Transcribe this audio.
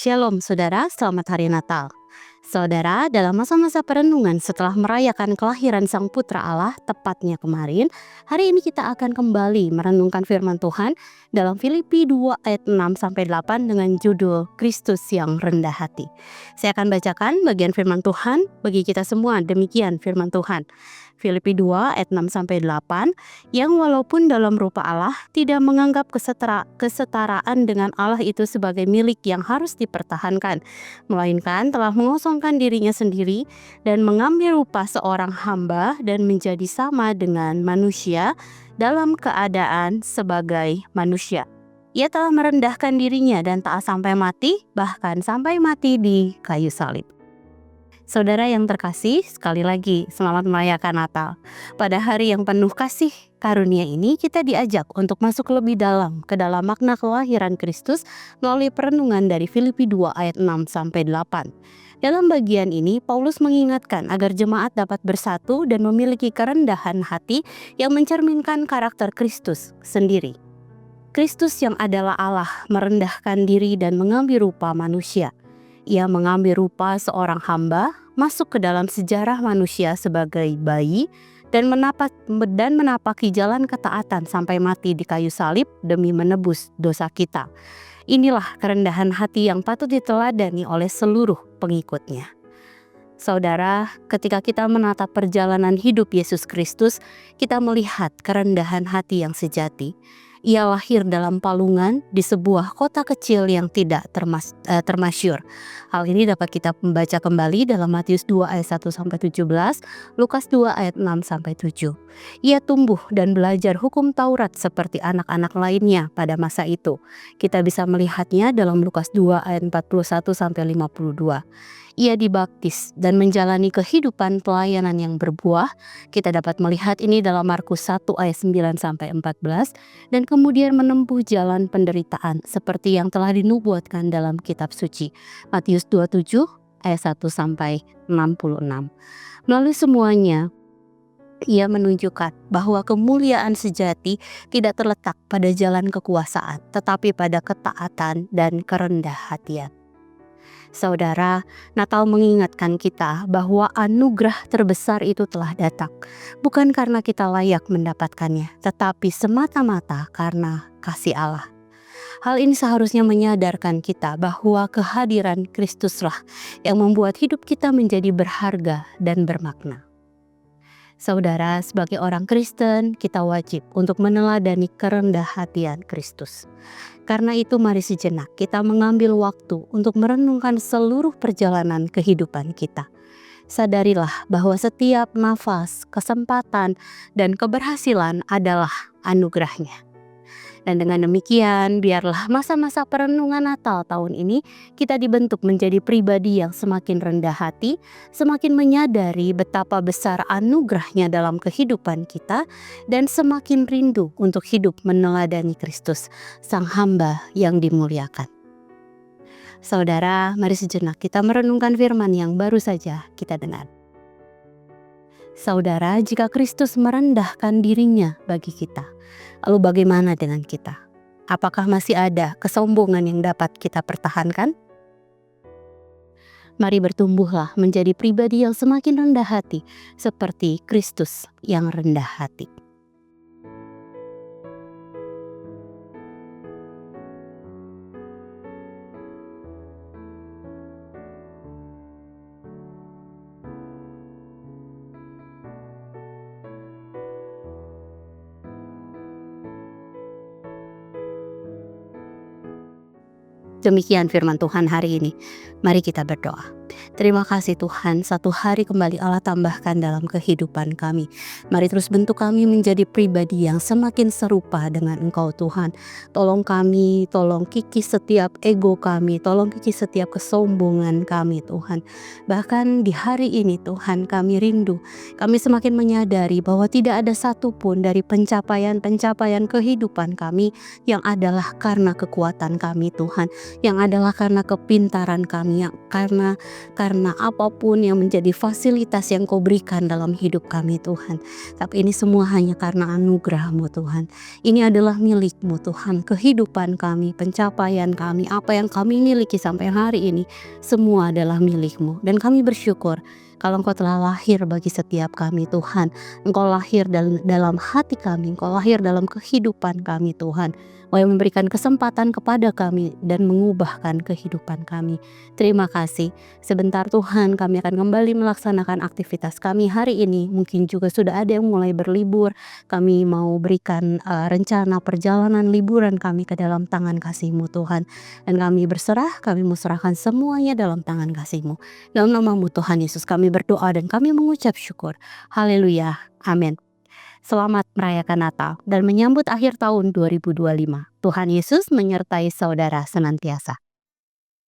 Shalom saudara, selamat hari Natal. Saudara, dalam masa-masa perenungan setelah merayakan kelahiran Sang Putra Allah, tepatnya kemarin, hari ini kita akan kembali merenungkan firman Tuhan dalam Filipi 2 ayat 6-8 dengan judul Kristus yang rendah hati. Saya akan bacakan bagian firman Tuhan bagi kita semua, demikian firman Tuhan. Filipi 2 ayat 6-8 yang walaupun dalam rupa Allah tidak menganggap kesetaraan dengan Allah itu sebagai milik yang harus dipertahankan, melainkan telah mengosongkan dirinya sendiri dan mengambil rupa seorang hamba dan menjadi sama dengan manusia dalam keadaan sebagai manusia. Ia telah merendahkan dirinya dan taat sampai mati, bahkan sampai mati di kayu salib. Saudara yang terkasih, sekali lagi selamat merayakan Natal. Pada hari yang penuh kasih karunia ini, kita diajak untuk masuk lebih dalam ke dalam makna kelahiran Kristus melalui perenungan dari Filipi 2 ayat 6-8. Dalam bagian ini, Paulus mengingatkan agar jemaat dapat bersatu dan memiliki kerendahan hati yang mencerminkan karakter Kristus sendiri. Kristus yang adalah Allah merendahkan diri dan mengambil rupa manusia. Ia mengambil rupa seorang hamba, masuk ke dalam sejarah manusia sebagai bayi, dan menapaki jalan ketaatan sampai mati di kayu salib demi menebus dosa kita. Inilah kerendahan hati yang patut diteladani oleh seluruh pengikutnya. Saudara, ketika kita menatap perjalanan hidup Yesus Kristus, kita melihat kerendahan hati yang sejati. Ia lahir dalam palungan di sebuah kota kecil yang tidak termasyur. Hal ini dapat kita membaca kembali dalam Matius 2 ayat 1-17, Lukas 2 ayat 6-7. Ia tumbuh dan belajar hukum Taurat seperti anak-anak lainnya pada masa itu. Kita bisa melihatnya dalam Lukas 2 ayat 41-52. Ia dibaptis dan menjalani kehidupan pelayanan yang berbuah. Kita dapat melihat ini dalam Markus 1 ayat 9-14 dan kemudian menempuh jalan penderitaan seperti yang telah dinubuatkan dalam kitab suci. Matius 27 ayat 1-66. Melalui semuanya, ia menunjukkan bahwa kemuliaan sejati tidak terletak pada jalan kekuasaan, tetapi pada ketaatan dan kerendah hatian. Saudara, Natal mengingatkan kita bahwa anugerah terbesar itu telah datang, bukan karena kita layak mendapatkannya, tetapi semata-mata karena kasih Allah. Hal ini seharusnya menyadarkan kita bahwa kehadiran Kristuslah yang membuat hidup kita menjadi berharga dan bermakna. Saudara, sebagai orang Kristen, kita wajib untuk meneladani kerendah hatian Kristus. Karena itu mari sejenak kita mengambil waktu untuk merenungkan seluruh perjalanan kehidupan kita. Sadarilah bahwa setiap nafas, kesempatan, dan keberhasilan adalah anugerahnya. Dan dengan demikian, biarlah masa-masa perenungan Natal tahun ini kita dibentuk menjadi pribadi yang semakin rendah hati, semakin menyadari betapa besar anugerahnya dalam kehidupan kita, dan semakin rindu untuk hidup meneladani Kristus, Sang Hamba yang dimuliakan. Saudara, mari sejenak kita merenungkan firman yang baru saja kita dengar. Saudara, jika Kristus merendahkan dirinya bagi kita, lalu bagaimana dengan kita? Apakah masih ada kesombongan yang dapat kita pertahankan? Mari bertumbuhlah menjadi pribadi yang semakin rendah hati, seperti Kristus yang rendah hati. Demikian firman Tuhan hari ini. Mari kita berdoa. Terima kasih Tuhan, satu hari kembali Allah tambahkan dalam kehidupan kami. Mari terus bentuk kami menjadi pribadi yang semakin serupa dengan Engkau Tuhan. Tolong kami, tolong kikis setiap ego kami, tolong kikis setiap kesombongan kami Tuhan. Bahkan di hari ini Tuhan kami rindu, kami semakin menyadari bahwa tidak ada satupun dari pencapaian-pencapaian kehidupan kami yang adalah karena kekuatan kami Tuhan, yang adalah karena kepintaran kami, yang karena karena apapun yang menjadi fasilitas yang Kau berikan dalam hidup kami Tuhan. Tapi ini semua hanya karena anugerah-Mu Tuhan. Ini adalah milik-Mu Tuhan, kehidupan kami, pencapaian kami, apa yang kami miliki sampai hari ini, semua adalah milik-Mu. Dan kami bersyukur kalau Engkau telah lahir bagi setiap kami Tuhan. Engkau lahir dalam hati kami, Engkau lahir dalam kehidupan kami Tuhan. Yang memberikan kesempatan kepada kami dan mengubahkan kehidupan kami. Terima kasih. Sebentar Tuhan, kami akan kembali melaksanakan aktivitas kami hari ini. Mungkin juga sudah ada yang mulai berlibur. Kami mau berikan rencana perjalanan liburan kami ke dalam tangan kasih-Mu Tuhan. Dan kami berserah, kami mau serahkan semuanya dalam tangan kasih-Mu. Dalam nama-Mu Tuhan Yesus kami berdoa dan kami mengucap syukur. Haleluya. Amin. Selamat merayakan Natal dan menyambut akhir tahun 2025. Tuhan Yesus menyertai saudara senantiasa.